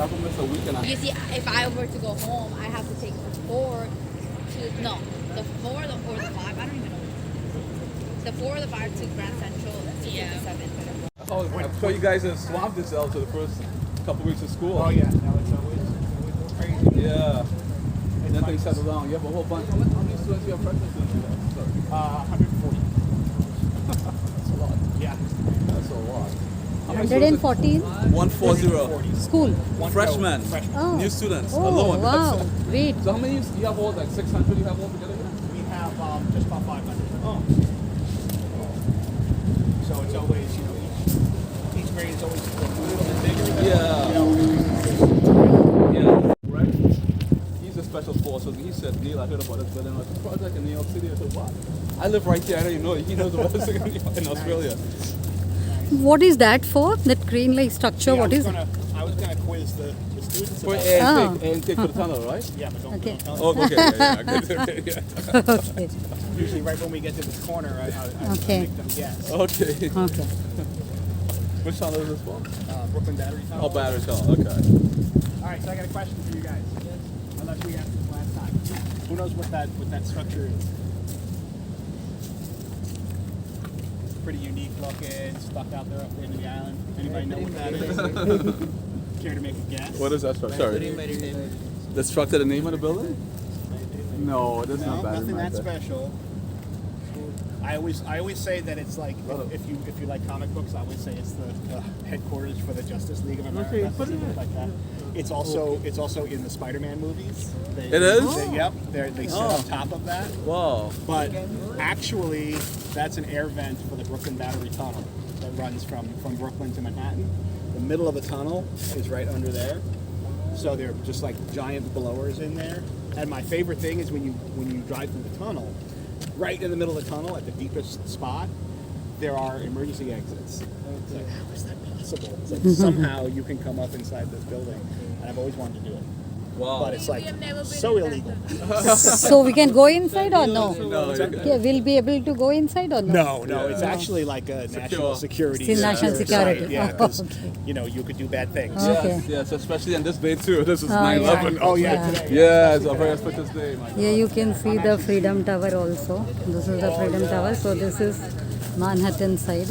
travel miss a week and a You see, if I were to go home, I have to take the 4 to no, the 4 or the 5. I don't even know. The 4 or the 5 to Grand Central. Yeah. The 7. I'm sure you guys have swamped yourselves for the first couple weeks of school. Oh yeah, no, it's always crazy. Yeah. And then things settle down. You have a whole bunch. How many students you have freshman students you have? 140. That's a lot. Yeah. That's a lot. How many students? 114 140. school. Freshmen. Oh. New students Oh, alone. wow. Great. So how many you have all, like 600 you have all together here? We have just about 500. Oh. So it's always, each grade is always a little bit bigger. Yeah. You know, Yeah. Right? He's a special force. So he said, Neil, I heard about this building like a project in New York City. I said, what? I live right there. I don't even know. He knows about this in Australia. What is that for? That crane-like structure? yeah, what is it? I was gonna quiz the students For about air Oh. intake for the tunnel, right? Yeah, but don't, Okay. don't tell them. Oh, okay. Yeah, yeah. Okay, yeah. Okay. Usually right when we get to this corner, I Okay. make them guess. Okay. Okay. Which tunnel is this for? Brooklyn Battery Tunnel. Oh, battery tunnel. Okay. All right, so I got a question for you guys. Unless we asked this last time. Who knows what that structure is? It's pretty unique looking, stuck out there up the end of the island. Anybody know what that is? Care to make a guess? What is that structure? Sorry. The structure, the name of the building? No, it is No, not battery. nothing that Mike. special. I always say that it's like if you like comic books, I always say it's the headquarters for the Justice League of America. Okay, put it something in. like that. It's also in the Spider-Man movies. It is? Yep. They sit on top of that. Wow. But actually, that's an air vent for the Brooklyn Battery Tunnel that runs from Brooklyn to Manhattan. The middle of the tunnel is right under there. So they're just like giant blowers in there. And my favorite thing is when you drive through the tunnel, right in the middle of the tunnel at the deepest spot, there are emergency exits. It's like, how is that possible? It's like somehow you can come up inside this building. And I've always wanted to do it. Wow. But it's like so illegal. So we can go inside or no? No, Yeah, we'll be able to go inside or no? No, it's actually like a national security. It's national security. site, Yeah, Oh, because okay. you could do bad things. Okay. Yes, especially on this day too. This is Oh, 9/11. yeah. Oh yeah, Yeah. today. Yeah, it's a very auspicious day. My Here you can see the Freedom Tower also. This is the Freedom Tower. So this is Manhattan side.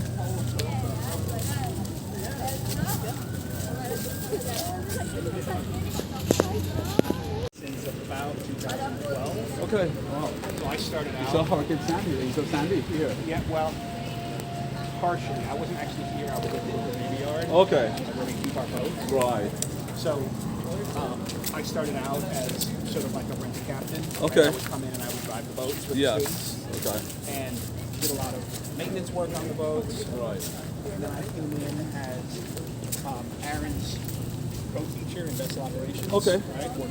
Since about 2012. Okay. Wow. So I started out. So Hurricane Sandy. You saw Sandy here. Yeah, well, partially. I wasn't actually here. I was at the Navy Yard. Okay. Where we keep our boats. Right. So I started out as sort of like a rent captain. Okay. I would come in and I would drive the boats with the Yes. students Okay. and did a lot of maintenance work on the boats. Right. And then I came in as Aaron's co-teacher in vessel operations. Okay. Right. Well,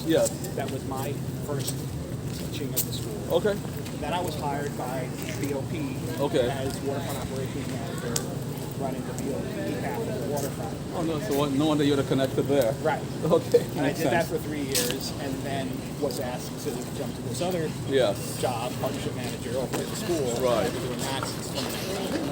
Yes. That was my first teaching at the school. Okay. Then I was hired by BOP Okay. as waterfront operations manager, running the BOP half of the waterfront. Oh no, so no wonder you're connected there. Right. Okay. And I Makes did that sense. for 3 years, and then was asked to jump to this other Yes. job, partnership manager over at the school. Right. I've been doing that since 2019.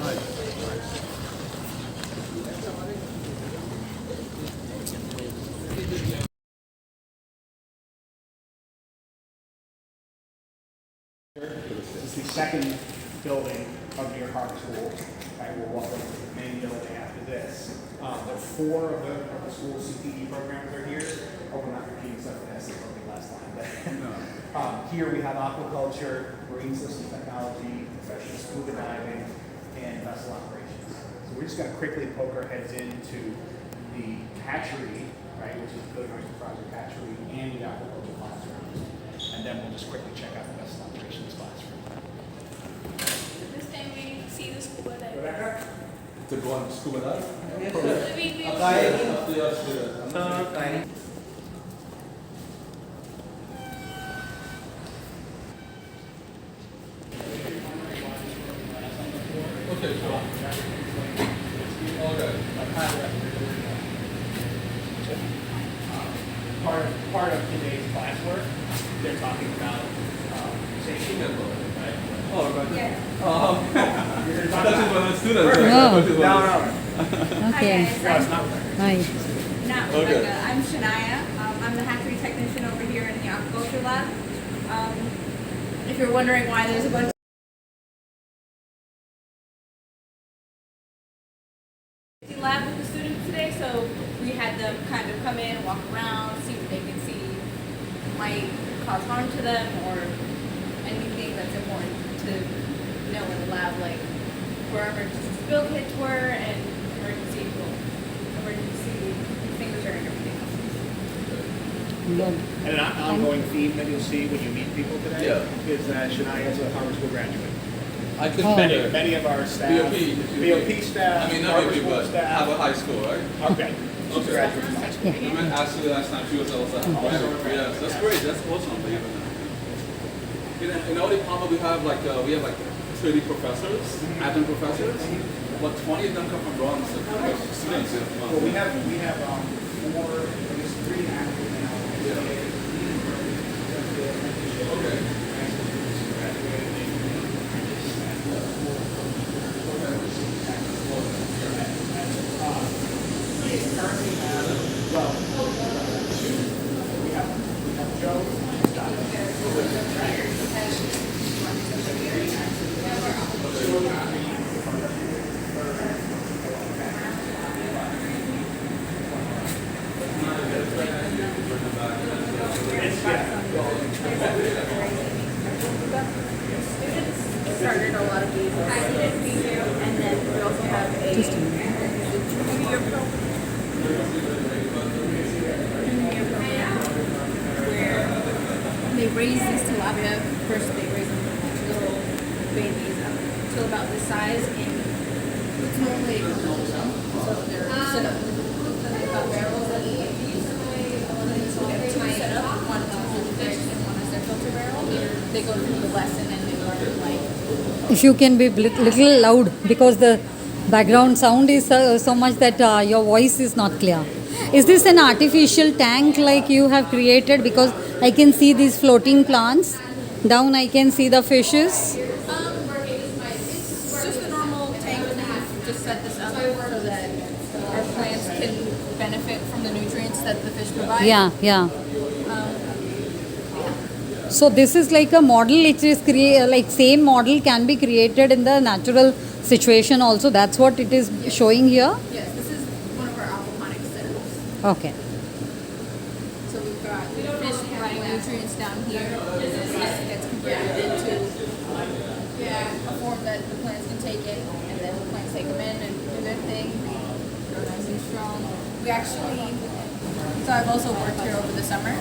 This is the second building of New York Harbor School. Right, we'll walk over to the main building after this. There are 4 of the school CTE programs are here. Oh, we're not repeating stuff that has something last time. But here we have aquaculture, marine system technology, professional scuba diving, and vessel operations. So we're just going to quickly poke our heads into the hatchery, right, which is the Building Oyster Project hatchery, and the aquaculture classrooms. And then we'll just quickly check out the vessel operations classroom. This time we see the scuba dive. Rebecca? To go on scuba dive? We Okay, sure. Okay. Part of today's classwork, they're talking about safety. Right? Oh, right. Yes. You're That's talking just about, one of the students. No. no. Okay. No, it's not. Nice. Now Okay. I'm Shania. I'm the hatchery technician over here in the aquaculture lab. If you're wondering why there's a bunch of lab with the students today, so we had them kind of come in, walk around, see what they can see might cause harm to them or anything that's important to know in the lab, like where emergency spill kits were and emergency extinguisher and everything else. Good. And an ongoing theme that you'll see when you meet people today is that Shania is a Harvard School graduate. I could Many of our staff, BOP staff, I mean, not Harvard BOP, School but staff. have a high school, right? Okay. She's a graduate from high school. I meant asked you last time, she was also at yeah, that's great, that's awesome. You know, they probably have like, we have like 30 professors, adjunct professors, but 20 of them come from Bronx, like students. Well, we have 4, I guess 3 active now. Okay. Currently have, well, we have Joe, Started a lot of these, and then we also have a 2-year program where they raise these tilapia. First, they raise them little babies up to about this size, and it's normally so they're set up. They've got barrels that we have 2 set up. One to hold the fish, and one is their filter barrel. They go through the lesson and they learn like. If you can be little loud because the background sound is so much that your voice is not clear. Is this an artificial tank like you have created? Because I can see these floating plants. Down I can see the fishes. It's just a normal tank. We just set this up so that our plants can benefit from the nutrients that the fish provide. Yeah. So this is like a model. It is like same model can be created in the natural situation also. That's what it is showing here. Yes, this is one of our aquaponic setups. Okay. So we've got fish providing nutrients down here. This gets converted into a form that the plants can take in, and then the plants take them in and do their thing, grow nice and strong. We actually, so I've also worked here over the summer.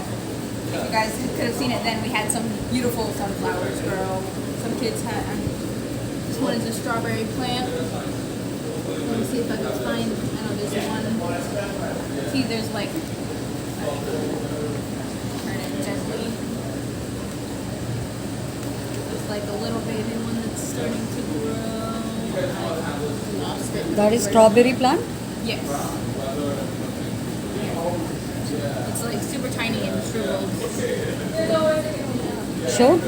If you guys could have seen it then, we had some beautiful sunflowers grow. Some kids had, this one is a strawberry plant. Let me see if I can find, I know there's one. See, there's like, turn it gently. There's like a little baby one that's starting to grow. I lost it. That is strawberry plant. Yes. It's like super tiny and shriveled. Sure. It's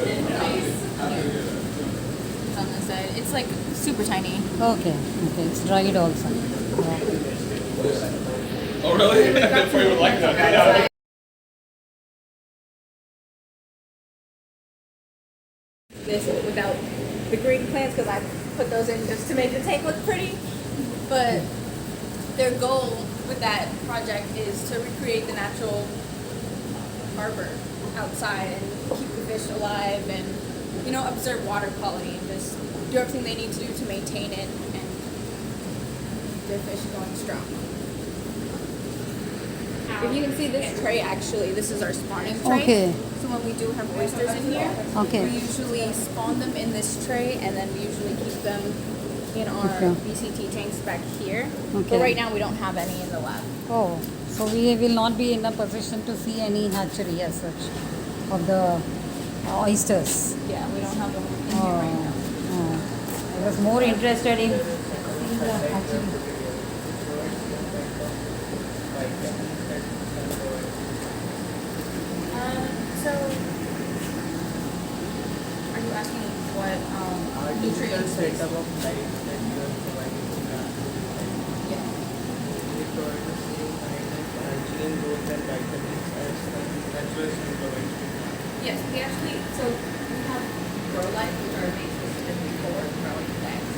on this side. It's like super tiny. Okay. It's dried also. Oh, really? That's why you would like that. This without the green plants because I put those in just to make the tank look pretty. But their goal with that project is to recreate the natural harbor outside and keep the fish alive and, you know, observe water quality and just do everything they need to do to maintain it and keep their fish going strong. If you can see this tray, actually, this is our spawning tray. Okay. So when we do have oysters in here, Okay. we usually spawn them in this tray, and then we usually keep them in our BCT tanks back here. Okay. But right now, we don't have any in the lab. Oh, so we will not be in a position to see any hatchery as such of the oysters. Yeah, we don't have them in here right now. I was more interested in seeing the hatchery. So, are you asking what nutrients? Yeah. Yes, we actually, so we have Grow Life, which are made specifically for growing plants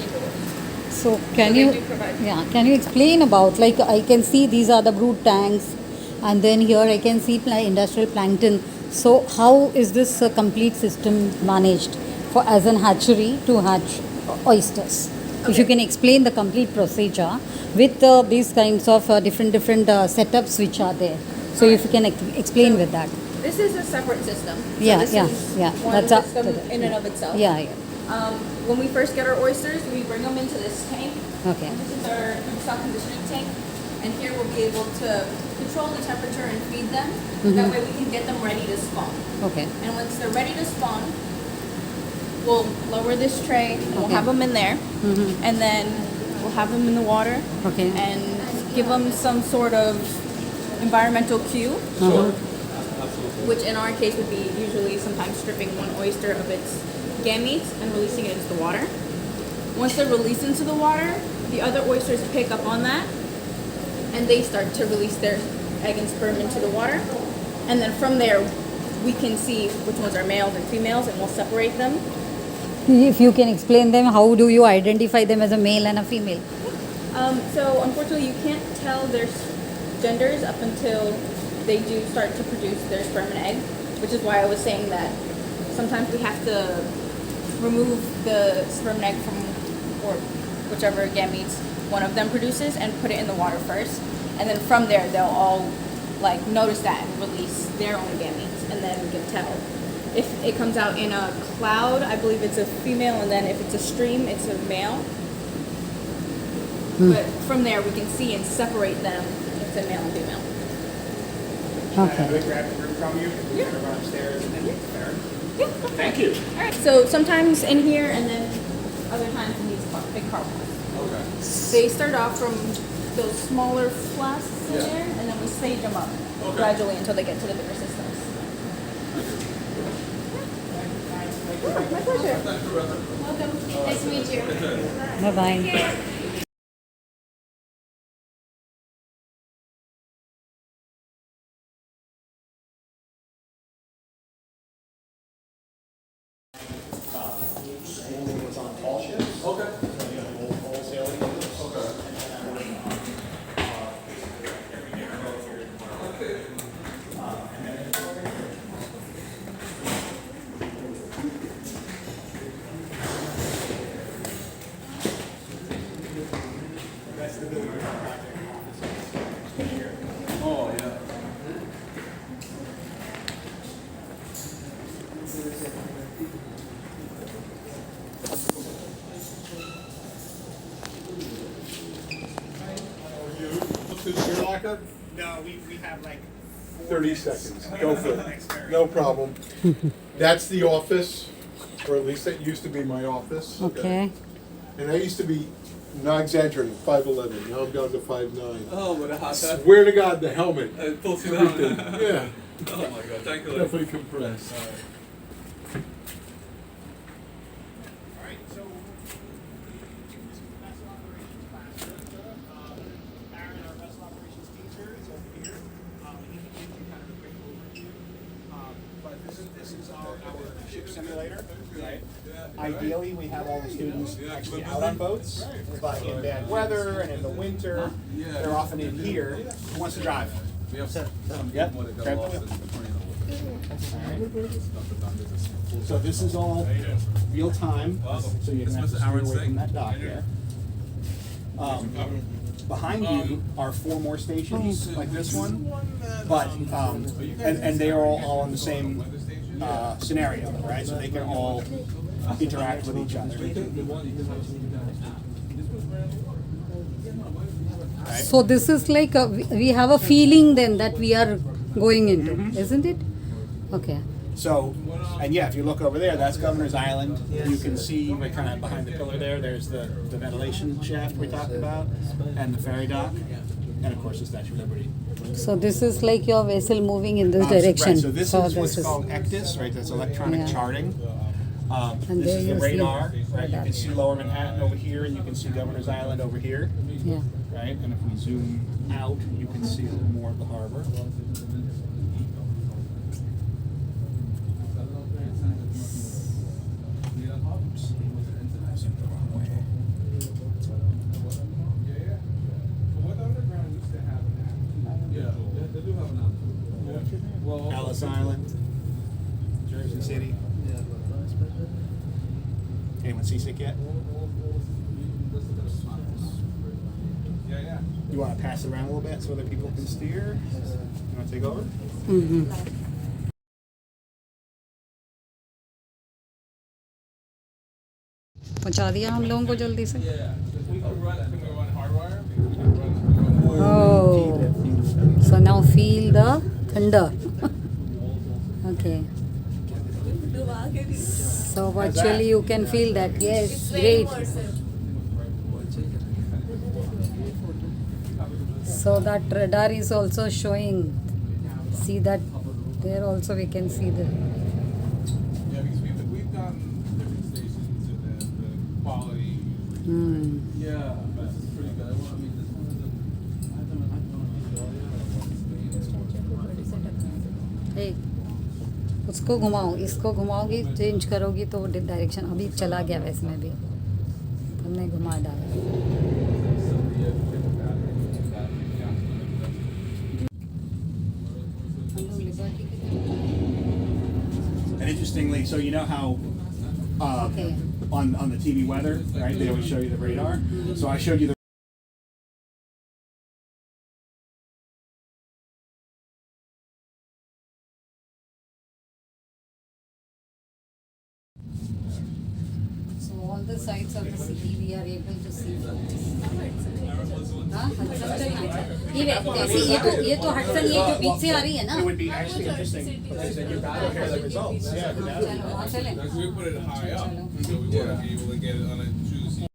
indoors. So So can they you, do provide- yeah, can you explain about, like, I can see these are the brood tanks, and then here I can see industrial plankton. So how is this complete system managed for as an hatchery to hatch oysters? If you can explain the complete procedure with these kinds of different setups which are there. So if you can explain with that. This is a separate system. So Yeah, this yeah, is yeah. one That's up system to the- in and of itself. Yeah, yeah. When we first get our oysters, we bring them into this tank. Okay. And this is our stock conditioning tank. And here we'll be able to control the temperature and feed them. That way we can get them ready to spawn. Okay. And once they're ready to spawn, we'll lower this tray and we'll Okay. have them in there. And then we'll have them in the water. Okay. And give them some sort of environmental cue. Which in our case would be usually sometimes stripping one oyster of its gametes and releasing it into the water. Once they're released into the water, the other oysters pick up on that and they start to release their egg and sperm into the water. And then from there, we can see which ones are males and females and we'll separate them. If you can explain them, how do you identify them as a male and a female? So unfortunately, you can't tell their genders up until they do start to produce their sperm and egg, which is why I was saying that sometimes we have to remove the sperm and egg from or whichever gametes one of them produces and put it in the water first, and then from there they'll all like notice that and release their own gametes, and then we can tell. If it comes out in a cloud, I believe it's a female, and then if it's a stream, it's a male. But from there, we can see and separate them if it's a male and female. Okay. Can I grab the room from you? We're gonna run upstairs and then there. Yeah, Thank you. All right. So sometimes in here, and then other times in these big car pools. Okay. They start off from those smaller flasks in there, and then we stage them up gradually until they get to the bigger systems. Yeah, my pleasure. Welcome. Nice to meet you. Bye bye. Was on tall ships. Okay. So you have old wholesaling. That's the building project office here. Oh, yeah. Look through the ear locker. No, we have like 30 seconds. Go for it. No problem. That's the office, or at least that used to be my office. Okay. And I used to be, not exaggerating, 5'11". Now I'm down to 5'9". Oh, with a hot tub. Swear to God, the helmet. It pulls you down. Everything. Yeah. Oh my god, thank you. Definitely compressed. All right, so this is the vessel operations classroom. Aaron, our vessel operations teacher, is over here. He can give you kind of a quick overview. But this is our ship simulator, right? Ideally, we have all the students actually out on boats, but in bad weather and in the winter, they're often in here. Who wants to drive? We have some Yeah. people that got Grab lost the in the plane. So this is all real time, so you can have to steer away from that dock there. Behind you are 4 more stations like this one, but and they are all in the same scenario, right? So they can all interact with each other. Right? So this is like we have a feeling then that we are going into, isn't it? Okay. So, and yeah, if you look over there, that's Governor's Island. You can see right kind of behind the pillar there, there's the ventilation shaft we talked about, and the ferry dock, and of course the Statue of Liberty. So this is like your vessel moving in this Right, direction. so this is what's called ECDIS, right? That's electronic Yeah. charting. And This there is the you see radar, right? You radar. can see Lower Manhattan over here, and you can see Governor's Island over here, Yeah. right? And if we zoom out, you can see a little more of the harbor. Zoomed the wrong way. They do have an app. Well, Ellis Island, Jersey City. Anyone seasick yet? yeah. You want to pass it around a little bit so other people can steer? You want to take over? Mm-hmm. पहुंचा दिया हम लोगों को जल्दी से. We can run, I think we run hardwire. Oh, so now feel the thunder. Okay. So virtually you can feel that. Yes, great. So that radar is also showing. See that there also we can see the. Yeah, because we've done different stations and the quality. Yeah, but it's pretty good. I mean, this one is Hey, उसको घुमाओ, इसको घुमाओगी, change करोगी तो direction अभी चला गया वैसे में भी. हमने घुमा डाला. And interestingly, so you know how Okay. on the TV weather, right? They always show you the radar. So I showed you the. So all the sides of the city we are able to see. हाँ, Hudson ये तो Hudson ये जो बीच से आ रही है ना. It would be actually interesting because then you gotta compare the results. Yeah, चलो वहाँ चले. Because we put it high up, so we want to be able to get it on a true sea.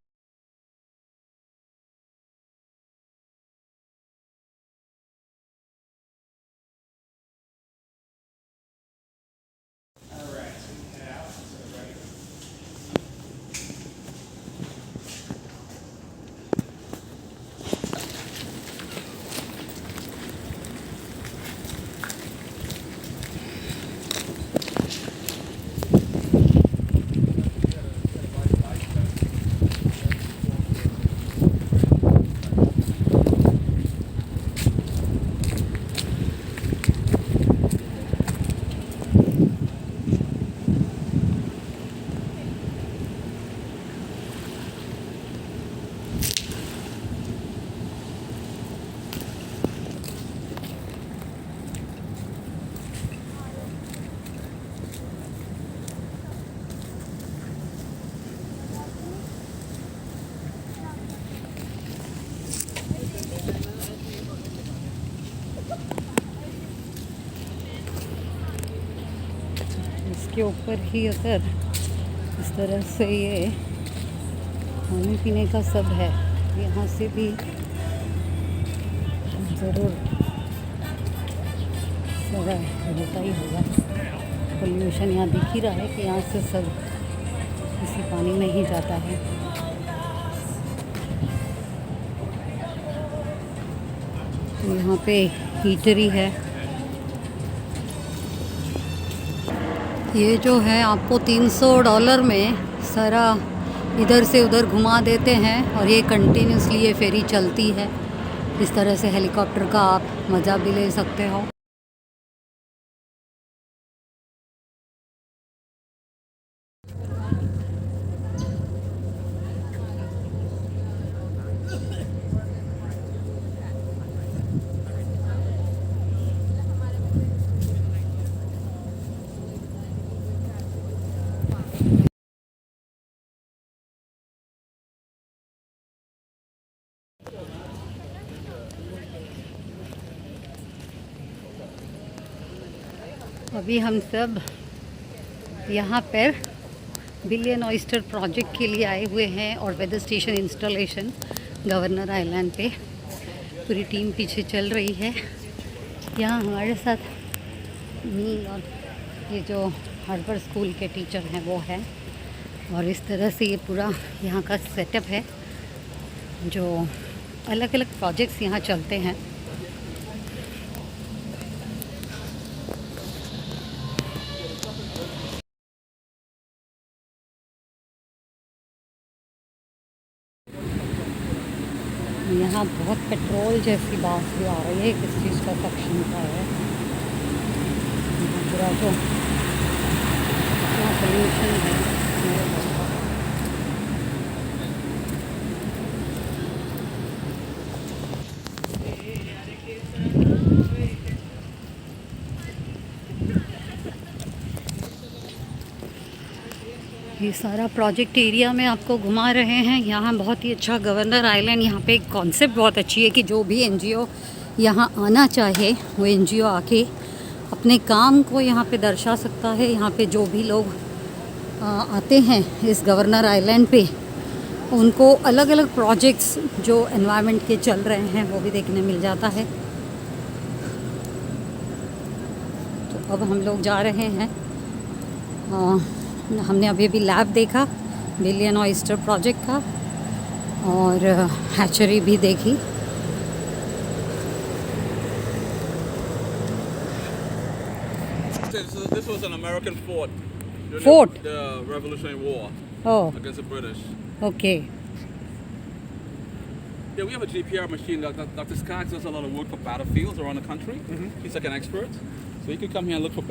इसके ऊपर ही अगर इस तरह से ये खाने पीने का सब है, यहाँ से भी ज़रूर सारा होता ही होगा. पोल्यूशन यहाँ दिख ही रहा है कि यहाँ से सब किसी पानी में ही जाता है. तो यहाँ पे हीटर ही है. ये जो है आपको $300 में सारा इधर से उधर घुमा देते हैं और ये कंटिन्यूसली ये फेरी चलती है. इस तरह से हेलीकॉप्टर का आप मज़ा भी ले सकते हो. अभी हम सब यहाँ पर बिलियन ऑयस्टर प्रोजेक्ट के लिए आए हुए हैं और weather station installation governor island पे पूरी टीम पीछे चल रही है. यहाँ हमारे साथ मी और ये जो हार्बर स्कूल के टीचर हैं वो हैं. और इस तरह से ये पूरा यहाँ का सेटअप है, जो अलग अलग प्रोजेक्ट्स यहाँ चलते हैं। यहाँ बहुत पेट्रोल जैसी बात भी आ रही है, किस चीज़ का सेक्शन का है। पूरा जो पोल्यूशन है। ये सारा प्रोजेक्ट एरिया में आपको घुमा रहे हैं। यहाँ बहुत ही अच्छा गवर्नर आइलैंड, यहाँ पे एक कॉन्सेप्ट बहुत अच्छी है कि जो भी एनजीओ यहाँ आना चाहे वो एनजीओ आके अपने काम को यहाँ पे दर्शा सकता है। यहाँ पे जो भी लोग आते हैं इस गवर्नर आइलैंड पे, उनको अलग अलग प्रोजेक्ट्स जो एनवायरनमेंट के चल रहे हैं वो भी देखने मिल जाता है। तो अब हम लोग जा रहे हैं, हमने अभी अभी लैब देखा बिलियन ऑयस्टर प्रोजेक्ट का, और हैचरी भी देखी। This was an American fort. During Fort? The Revolutionary War Oh, against the British. okay. Yeah, we have a GPR machine. Dr. Skaggs does a lot of work for battlefields around the country. He's like an expert. So you can come here and look for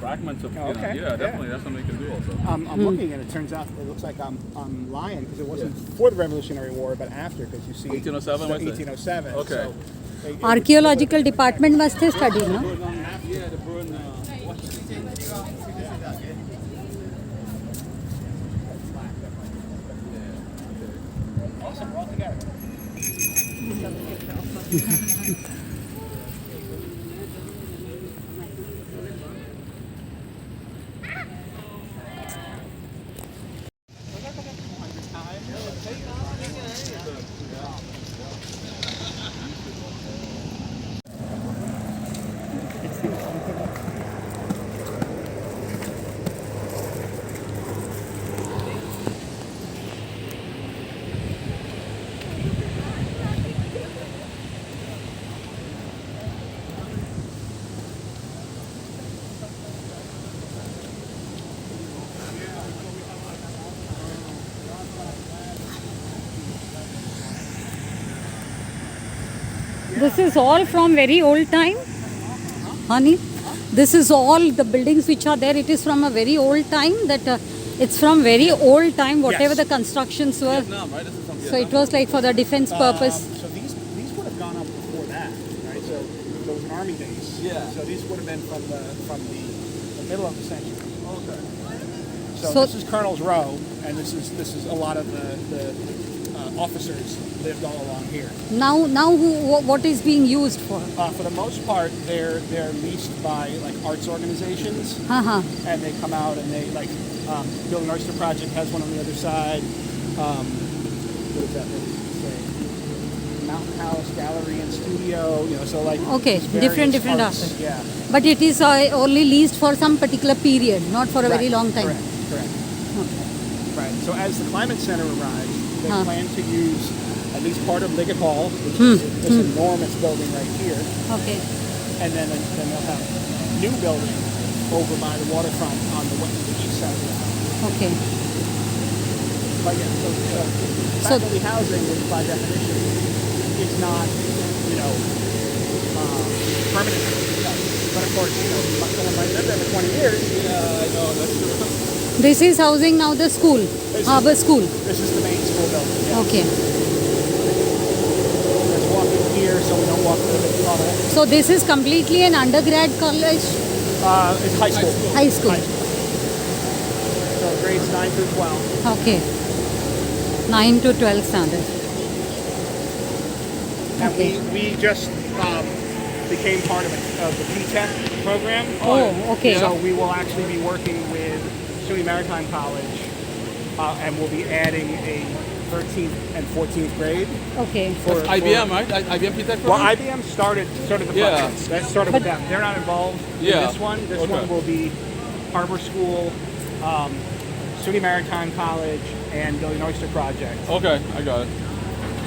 fragments of. Okay. Yeah, definitely. That's something you can do also. I'm looking, and it turns out it looks like I'm lying because it wasn't for the Revolutionary War, but after, because you see 1807, was it? 1807. Okay. So archaeological department मस्त है study ना। Yeah, the burn. awesome, we're all together. This is all from very old time, honey. This is all the buildings which are there. It is from a very old time. It's from very old time. Whatever Yes. the constructions were. Vietnam, right? This is from So it was like for the defense purpose. So these would have gone up before that, right? So those are army days. Yeah. So these would have been from the middle of the century. Okay. So this is Colonel's Row, and this is a lot of the officers lived all along here. Now what is being used for? For the most part, they're leased by like arts organizations, Haha. and they come out and they like Bill and Oyster Project has one on the other side. What is that? They say Mountain House Gallery and Studio. So like Okay, these various different arts. aspects. Yeah. But it is only leased for some particular period, not for a very long time. Correct. Right. So as the Climate Center arrives, they plan to use at least part of Liggett Hall, which is this enormous building right here, Okay. and then they'll have new building over by the waterfront on the east side of the house. Okay. But yeah, so faculty housing, which by definition is not, permanent. But of course, someone might live there for 20 years. Yeah, I know. That's true. This is housing now the school, Harbour School. This is the main school building. Yeah. Okay. Let's walk in here so we don't walk through the big tunnel. So this is completely an undergrad college, It's high school. high school. So grades 9 through 12. Okay. 9 to 12 standard. And we just became part of the P-Tech program. Oh, okay. So we will actually be working with SUNY Maritime College, and we'll be adding a 13th and 14th grade. Okay. That's IBM, right? IBM P-Tech Well, program? IBM started the Yeah. project. That started with them. They're not involved Yeah. in this one. This Okay. one will be Harbor School, SUNY Maritime College and Billion Oyster Project. Okay, I got it.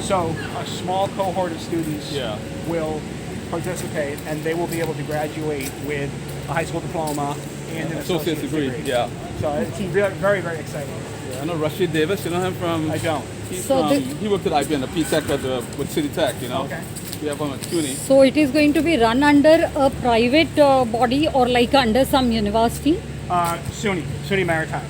So a small cohort of students Yeah. will participate, and they will be able to graduate with a high school diploma and an Associate's degree. Yeah. So it's very, very exciting. Yeah. I know Rashid Davis. You know him from? I don't. He's So from, he worked at IBM, the P-Tech with City Tech. You know. Okay. We have one at CUNY. So it is going to be run under a private body or like under some university? SUNY Maritime.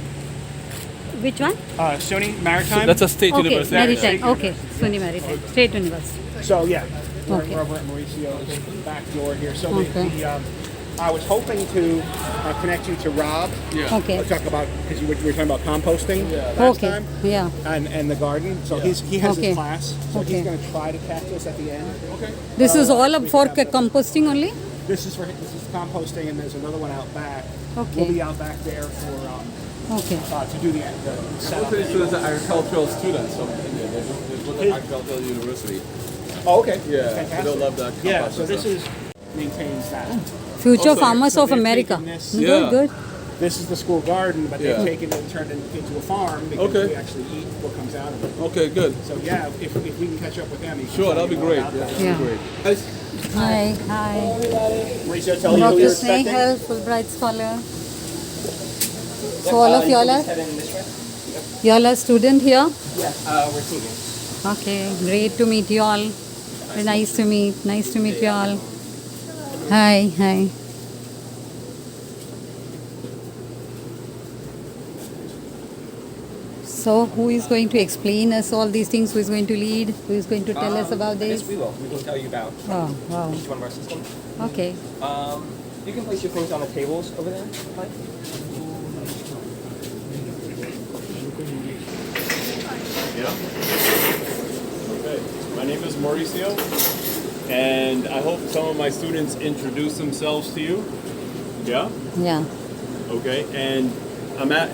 Which one? SUNY Maritime. That's a state Okay, university. Maritime. Okay, SUNY Maritime, State University. So yeah, Okay. we're over at Mauricio's back door here. So Okay. I was hoping to connect you to Rob. Yeah. Okay. Talk about, because you were talking about composting last Okay. time. Yeah. And the garden. So he has Okay. his class. So Okay. he's going to try to catch us at the end. Okay. This is all up for composting only? This is composting, and there's another one out back. Okay. We'll be out back there for Okay. to do the Most setup. of these students are agricultural students from India. They go to agricultural university. Oh, okay. Yeah, Fantastic. they'll love that. Yeah. compost So and this stuff. maintains that. Future Also, farmers so of they're America. taking this- Yeah. Good, good. This is the school garden, but Yeah. they've taken it and turned it into a farm because Okay. we actually eat what comes out of it. Okay, good. So yeah, if we can catch up with them, you can Sure, tell that'll me be more great. about Yeah, that. that'll Yeah. be great. Guys, Hi, hi. Mauricio, tell you who Dr. you're expecting. Snehal, Fulbright Scholar. So all of y'all are student here? We're students. Okay, great to meet you all. Very nice to meet you all. Hi, hi. So who is going to explain us all these things? Who is going to lead? Who is going to tell us about Yes, this? we will. We will tell you about Oh, wow. each one of our systems. Okay. You can place your things on the tables over there. Mike. Okay, my name is Mauricio, and I hope some of my students introduce themselves to you. Yeah? Yeah. Okay, and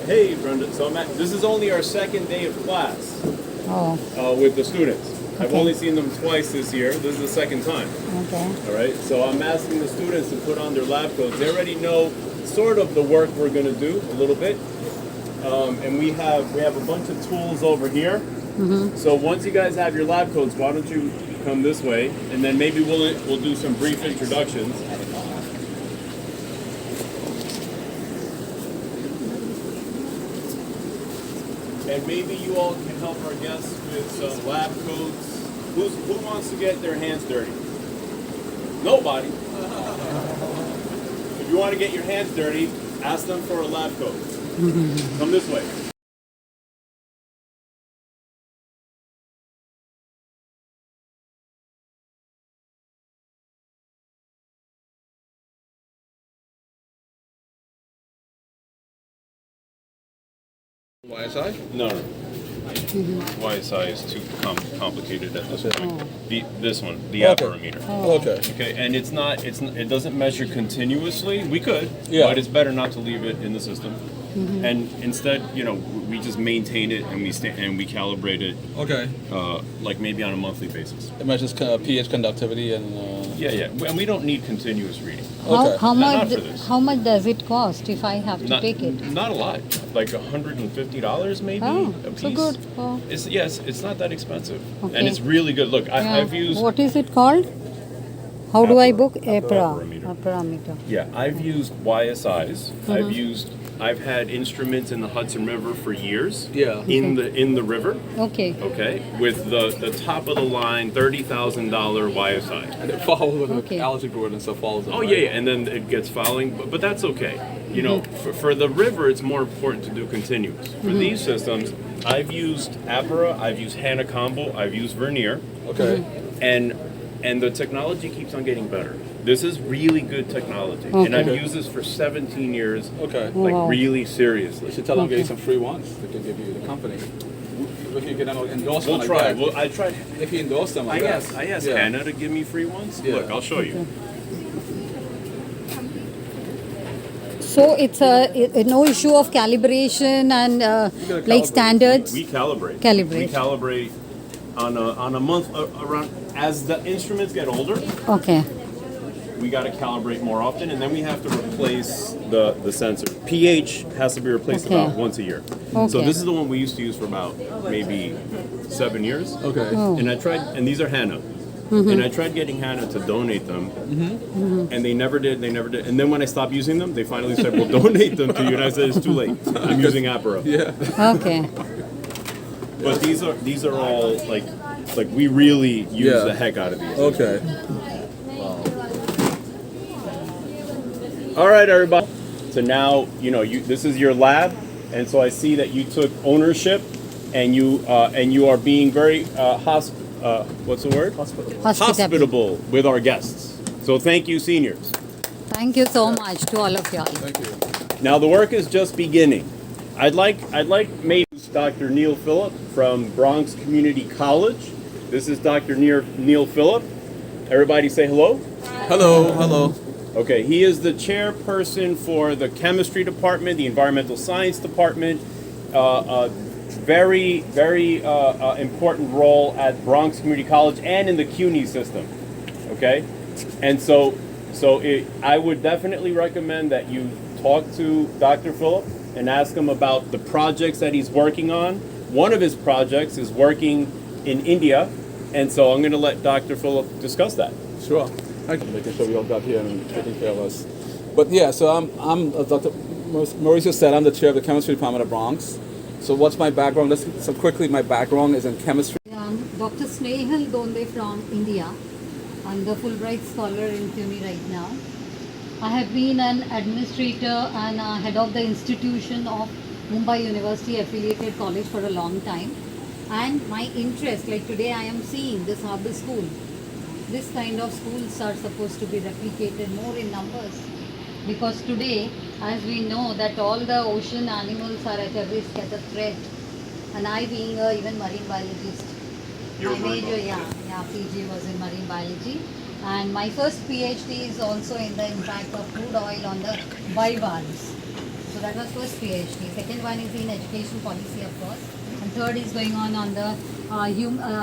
hey Brenda, so this is only our second day of class Oh, with the students. I've Okay. only seen them twice this year. This is the second time. okay. All right, so I'm asking the students to put on their lab coats. They already know sort of the work we're going to do a little bit, and we have a bunch of tools over here. So once you guys have your lab coats, why don't you come this way, and then maybe we'll do some brief introductions. And maybe you all can help our guests with some lab coats. Who wants to get their hands dirty? Nobody. If you want to get your hands dirty, ask them for a lab coat. Come this way. YSI? No. YSI is too complicated at this point. This one, the apparameter. Okay. Okay, and it doesn't measure continuously. We could, Yeah. but it's better not to leave it in the system. And instead, we just maintain it and we calibrate it Okay. like maybe on a monthly basis. It measures pH conductivity and. Yeah, and we don't need continuous reading. Okay. How Not much? for this. How much does it cost if I have to Not, take it? not a lot, like $150 maybe Oh, a piece. so good. Oh. It's not that expensive, Okay. and it's really good. Look, Yeah. I've used. What is it called? How do I book? Apparameter. Apparameter. Yeah, I've used YSIs. Mm-hmm. I've had instruments in the Hudson River for years. Yeah. In the river. Okay. Okay, with the top of the line $30,000 YSI. And it follows with Okay. algae growth and stuff follows it. Oh right? yeah, and then it gets fouling, but that's okay. For the river, it's more important to do continuous. For these systems, I've used Apera, I've used Hanna Combo, I've used Vernier, Okay. and the technology keeps on getting better. This is really good technology, and I've used this for 17 years. Okay. Like Wow. really You seriously. should tell them get you some free ones. They can give you the company. If you get them endorse We'll one try. like that. Well, I tried. If you endorse them I like asked that. Yeah. Hannah to give me free ones. Yeah. Look, I'll show you. So it's no issue of calibration and gotta like calibrate. standards. We calibrate. Calibrate. We calibrate on a month around as the instruments get older. Okay. we got to calibrate more often, and then we have to replace the sensor. pH has to be replaced Okay. about once a year. So Okay. this is the one we used to use for about maybe 7 years. Okay. Oh. And I tried, and these are Hannah. And I tried getting Hannah to donate them, and they never did. And then when I stopped using them, they finally said, "We'll donate them to you." And I said, "It's too late. I'm using Apero." Yeah. Okay. But these are all like we really use Yeah. the heck out of these. Okay. All right, everybody. So now this is your lab, and so I see that you took ownership, and you are being very what's the word? Hospitable with our guests. So thank you, seniors. Thank you so much to all of y'all. Thank you. Now the work is just beginning. I'd like maybe Dr. Neil Phillip from Bronx Community College. This is Dr. Neil Phillip. Everybody say hello. Hello. Hello. Okay, he is the chairperson for the chemistry department, the environmental science department. Very important role at Bronx Community College and in the CUNY system. Okay, and so I would definitely recommend that you talk to Dr. Phillip and ask him about the projects that he's working on. One of his projects is working in India, and so I'm going to let Dr. Phillip discuss that. Sure. Making sure we all got here and taking care of us. But yeah, so I'm as Dr. Mauricio said, I'm the chair of the chemistry department at Bronx. So what's my background? So quickly, my background is in chemistry. Dr. Snehal Donde from India. I'm the Fulbright scholar in CUNY right now. I have been an administrator and head of the institution of Mumbai University affiliated college for a long time. And my interest, like today I am seeing this harbor school. This kind of schools are supposed to be replicated more in numbers. Because today, as we know that all the ocean animals are at a risk, at a threat. And I being even marine biologist. My major, PG was in marine biology. And my first PhD is also in the impact of crude oil on the bivalves. So that was first PhD. Second one is in education policy, of course. And third is going on the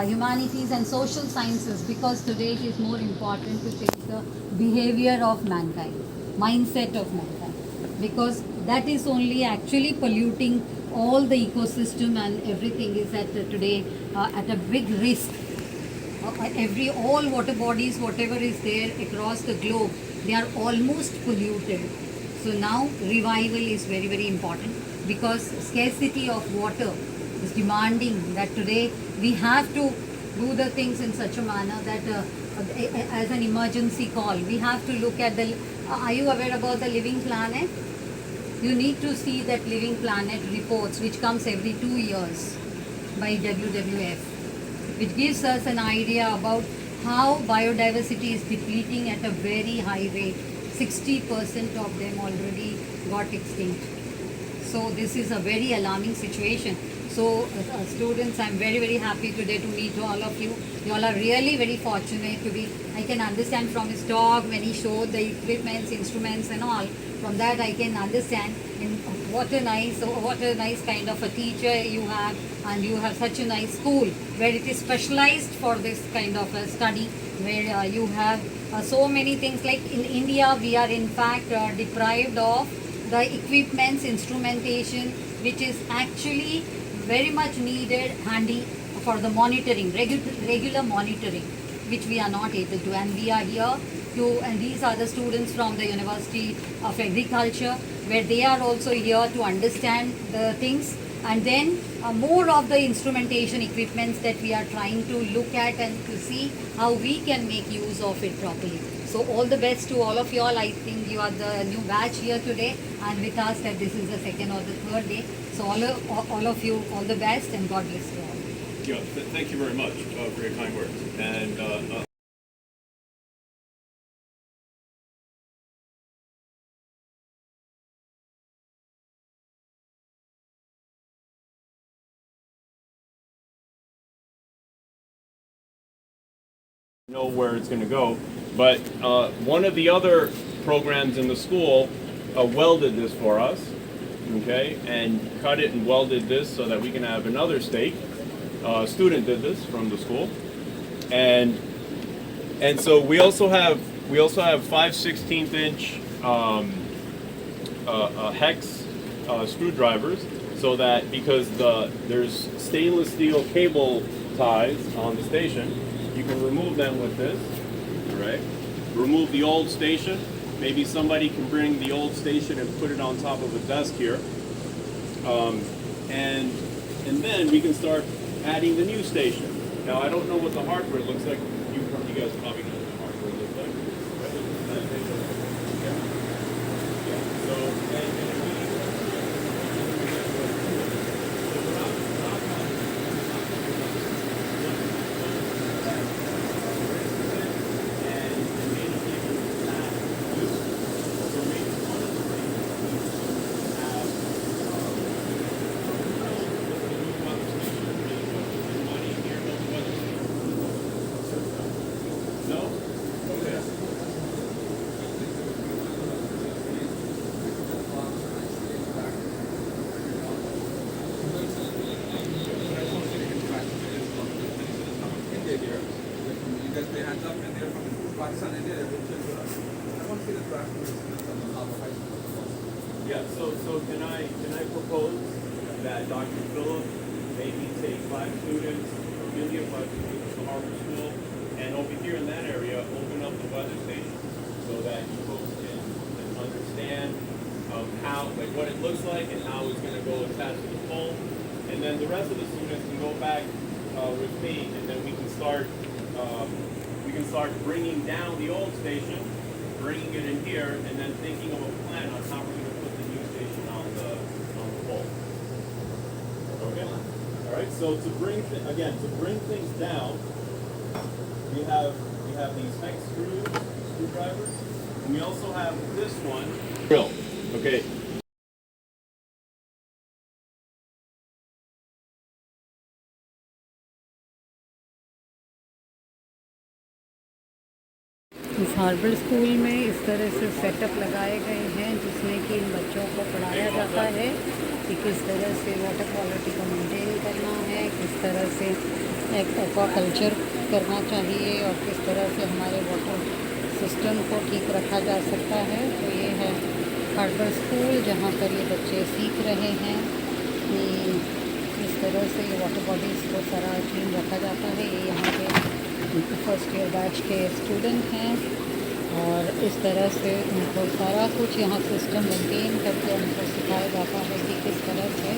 humanities and social sciences, because today it is more important to change the behavior of mankind, mindset of mankind, because that is only actually polluting all the ecosystem, and everything is at today at a big risk. All water bodies, whatever is there across the globe, they are almost polluted. So now revival is very, very important, because scarcity of water is demanding that today we have to do the things in such a manner that as an emergency call, we have to look at the, are you aware about the Living Planet? You need to see that Living Planet reports, which comes every 2 years by WWF, which gives us an idea about how biodiversity is depleting at a very high rate. 60% of them already got extinct. So this is a very alarming situation. So students, I'm very, very happy today to meet all of you. You all are really very fortunate to be, I can understand from his talk when he showed the equipments, instruments and all. From that I can understand what a nice kind of a teacher you have, and you have such a nice school where it is specialized for this kind of a study, where you have so many things. Like in India, we are in fact deprived of the equipments, instrumentation, which is actually very much needed, handy for the monitoring, regular monitoring, which we are not able to. And we are here to, and these are the students from the University of Agriculture, where they are also here to understand the things. And then more of the instrumentation equipments that we are trying to look at and to see how we can make use of it properly. So all the best to all of you all. I think you are the new batch here today, and with us that this is the second or the third day. So all of you, all the best, and God bless you all. Yeah, thank you very much for your kind words. And know where it's going to go, but one of the other programs in the school welded this for us, okay, and cut it and welded this so that we can have another stake. A student did this from the school, and so we also have We also have 5/16 inch hex screwdrivers, so that because there's stainless steel cable ties on the station, you can remove them with this. All right. Remove the old station. Maybe somebody can bring the old station and put it on top of a desk here, and then we can start adding the new station. Now I don't know what the hardware looks like. You guys probably know what the hardware looks like. Yeah. So yeah, so can I propose that Dr. Phillip maybe take 5 students, or maybe 5 students to Harvard School, and over here in that area, open up the weather station so that you folks can understand how, like what it looks like and how it's going to go attached to the pole, and then the rest of the students can go back with me, and then we can start bringing down the old station, bringing it in here, and then thinking of a plan on how we're going to put the new station on the pole. Okay. All right. So to bring things down, we have these hex screwdrivers, and we also have this one drill. Okay. इस Harvard school में इस तरह से setup लगाए गए हैं जिसमें कि इन बच्चों को पढ़ाया जाता है कि किस तरह से वाटर क्वालिटी को मेंटेन करना है, किस तरह से एक एक्वा कल्चर करना चाहिए और किस तरह से हमारे वाटर सिस्टम को ठीक रखा जा सकता है। तो ये है हार्वर्ड स्कूल जहाँ पर ये बच्चे सीख रहे हैं कि इस तरह से ये वाटर बॉडीज़ को सारा क्लीन रखा जाता है। ये यहाँ पे फर्स्ट ईयर बैच के स्टूडेंट हैं और इस तरह से उनको सारा कुछ यहाँ सिस्टम मेंटेन करके उनको सिखाया जाता है कि किस तरह से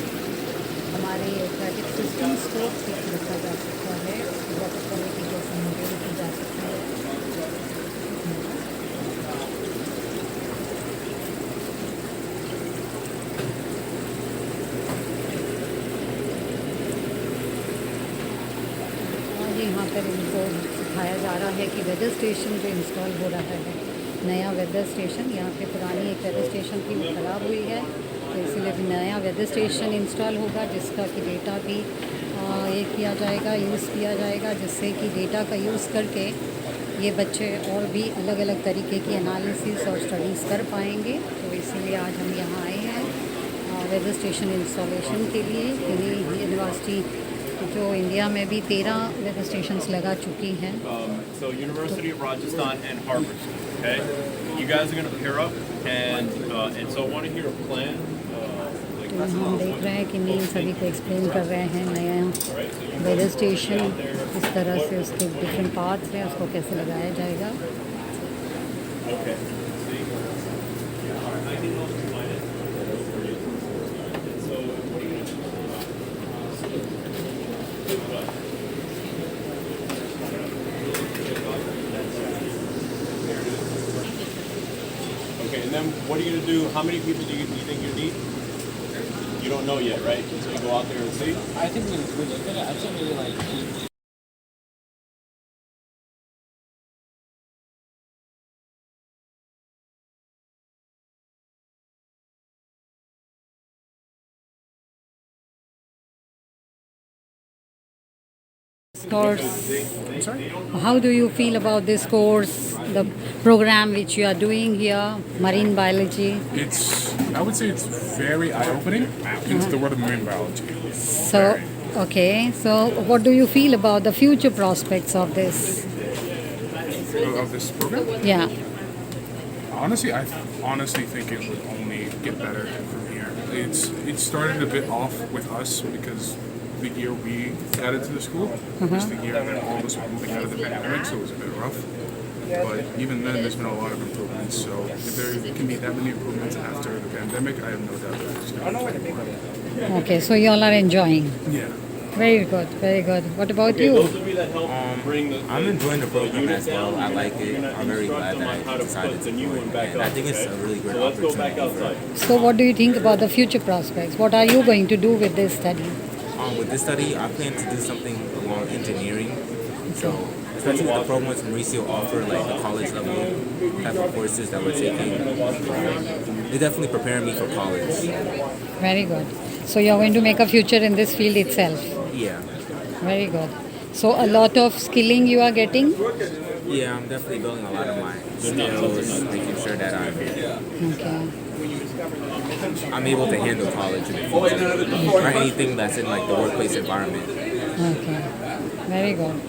हमारे एक्वाटिक सिस्टम्स को ठीक रखा जा सकता है, वाटर क्वालिटी कैसे मेंटेन की जा सकती है। यहाँ पर इनको सिखाया जा रहा है कि वेदर स्टेशन जो इंस्टॉल हो रहा है, नया वेदर स्टेशन, यहाँ पे पुरानी एक वेदर स्टेशन थी वो ख़राब हुई है, तो इसलिए भी नया वेदर स्टेशन इंस्टॉल होगा जिसका कि डेटा भी ये किया जाएगा, यूज़ किया जाएगा, जिससे कि डेटा का यूज़ करके ये बच्चे और भी अलग अलग तरीके की एनालिसिस और स्टडीज़ कर पाएंगे। तो इसीलिए आज हम यहाँ आए हैं वेदर स्टेशन इंस्टॉलेशन के लिए। यूनिवर्सिटी जो इंडिया में भी 13 वेदर स्टेशंस लगा चुकी हैं। So University of Rajasthan and Harvard. Okay, you guys are going to pair up, and so I want to hear a plan. तो हम देख रहे हैं कि नील सभी को एक्सप्लेन कर रहे हैं नया वेदर स्टेशन किस तरह से उसके डिफरेंट पार्ट्स हैं, उसको कैसे लगाया जाएगा। Okay. See? I can help you find it. So what are you going to Okay, and then what are you going to do? How many people do you think you need? You don't know yet, right? So you go out there and see? I think we looked at it. I'd say maybe like 8. Course. How do you feel about this course, the program which you are doing here, marine biology? I would say it's very eye-opening into the world of marine biology. So, okay. So, what do you feel about the future prospects of this? of this program. Yeah. Honestly, I honestly think it would only get better from here. It started a bit off with us because the year we got into the school was the year that all of us were moving out of the pandemic, so it was a bit rough. But even then, there's been a lot of improvements. So if there can be that many improvements after the pandemic, I have no doubt that it's going to be more. Okay, so you all are enjoying. Yeah. Very good, very good. What about Okay, you? those of you that help bring the I'm enjoying the program unit as well. down, I like it. you're gonna I'm very glad instruct them on how that I to decided put to the new do one it. back And I up, think it's okay? a really great So let's go back opportunity. outside. So what do you think about the future prospects? What are you going to do with this study? With this study, I plan to do something along engineering. So, especially with the programs Mauricio offered, like the college level type of courses that we're taking, they definitely prepare me for college. Very good. So you're going to make a future in this field itself. Yeah. Very good. So a lot of skilling you are getting? Yeah, I'm definitely building a lot of my skills, making sure that Okay. I'm able to handle college in the future, or anything that's in like the workplace environment. Okay. Very good.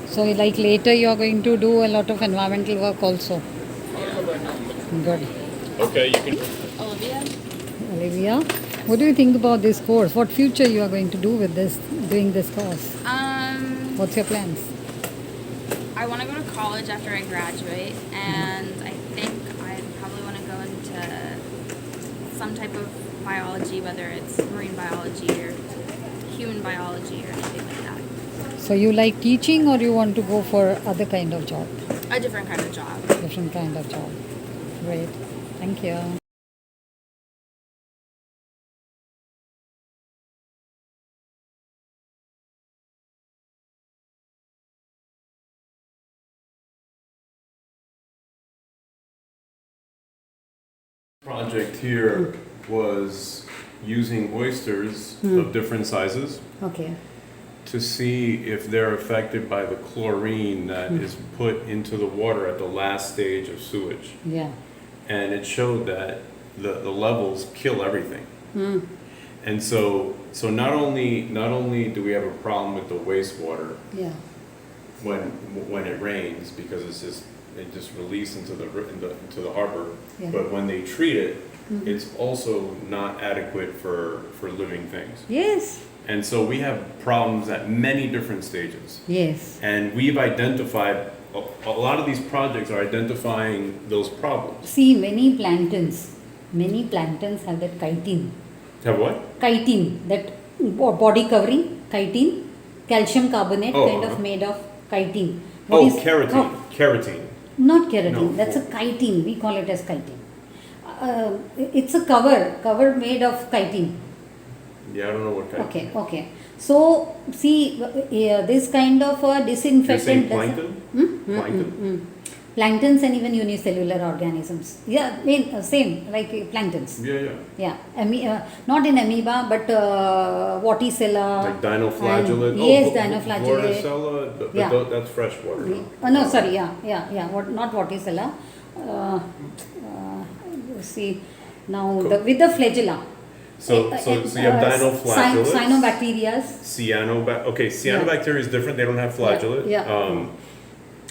So like later you are going to do a lot of environmental work also. Good. Okay, you can. Olivia? Olivia, what do you think about this course? What future you are going to do with this, doing this course? What's your plans? I want to go to college after I graduate, and I think I probably want to go into some type of biology, whether it's marine biology or human biology or anything like that. So you like teaching or you want to go for other kind of job? A different kind of job. Different kind of job. Great. Thank you. Project here was using oysters of different sizes Okay. to see if they're affected by the chlorine that is put into the water at the last stage of sewage. Yeah. And it showed that the levels kill everything. And so not only do we have a problem with the wastewater Yeah. when it rains, because it just release into the harbor, Yeah. but when they treat it, it's also not adequate for living things. Yes. And so we have problems at many different stages. Yes. And we've identified, a lot of these projects are identifying those problems. See, many plantains have that chitin. Have what? Chitin, that body covering, chitin, calcium carbonate Oh, kind of made of chitin. Keratin. Keratin. Not keratin, No. that's a chitin, we call it as chitin. It's a cover made of chitin. Yeah, I don't know what kind. Okay. So, see, this kind of You're saying disinfectant. plankton? Plankton? Planktons and even unicellular organisms. Yeah, I mean, same, like planktons. Yeah. Yeah, not in amoeba, but Vorticella. Like dinoflagellate? and- yes, dinoflagellate. Vorticella, Yeah. that's fresh water. No? No, sorry, yeah. Not Vorticella. See, now with the flagella. So you have dinoflagellate. Cyanobacterias. Cyanobacteria is different. They don't have flagellate. Yeah.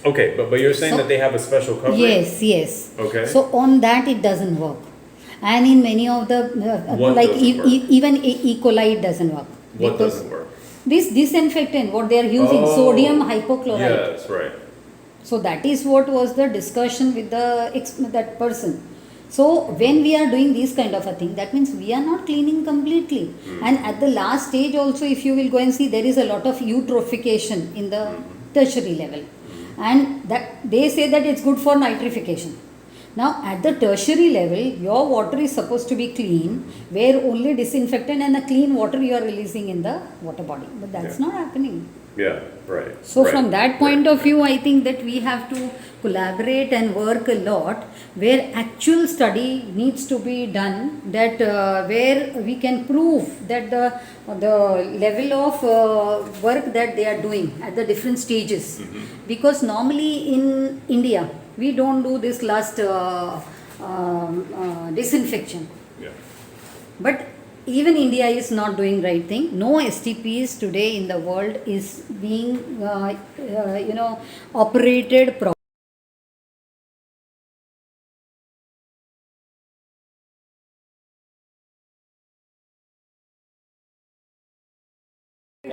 Okay, but you're saying So- that they have a special coverage? Yes. Okay. So on that it doesn't work, and in many of the What like doesn't work? even E. coli it doesn't work. What Because doesn't work? This disinfectant, what they are using, Oh, sodium hypochlorite. Yes, right. So that is what was the discussion with that person. So when we are doing this kind of a thing, that means we are not cleaning completely. And at the last stage also, if you will go and see, there is a lot of eutrophication in the tertiary level. And that they say that it's good for nitrification. Now at the tertiary level, your water is supposed to be clean, where only disinfectant and the clean water you are releasing in the water body. But that's not happening. Yeah, right. So right, from that point right, of view, I think that we have to collaborate and work a lot, where actual study needs to be done, that where we can prove that the level of work that they are doing at the different stages. Because normally in India, we don't do this last disinfection. Yeah. But even India is not doing right thing. No STPs today in the world is being operated properly.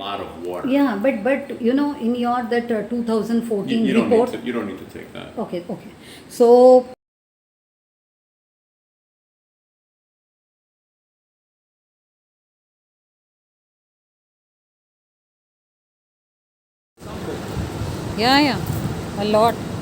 lot of water. Yeah, but you know, in your that 2014 You don't report. need to, you don't need to take that. Okay, okay. So yeah, a lot.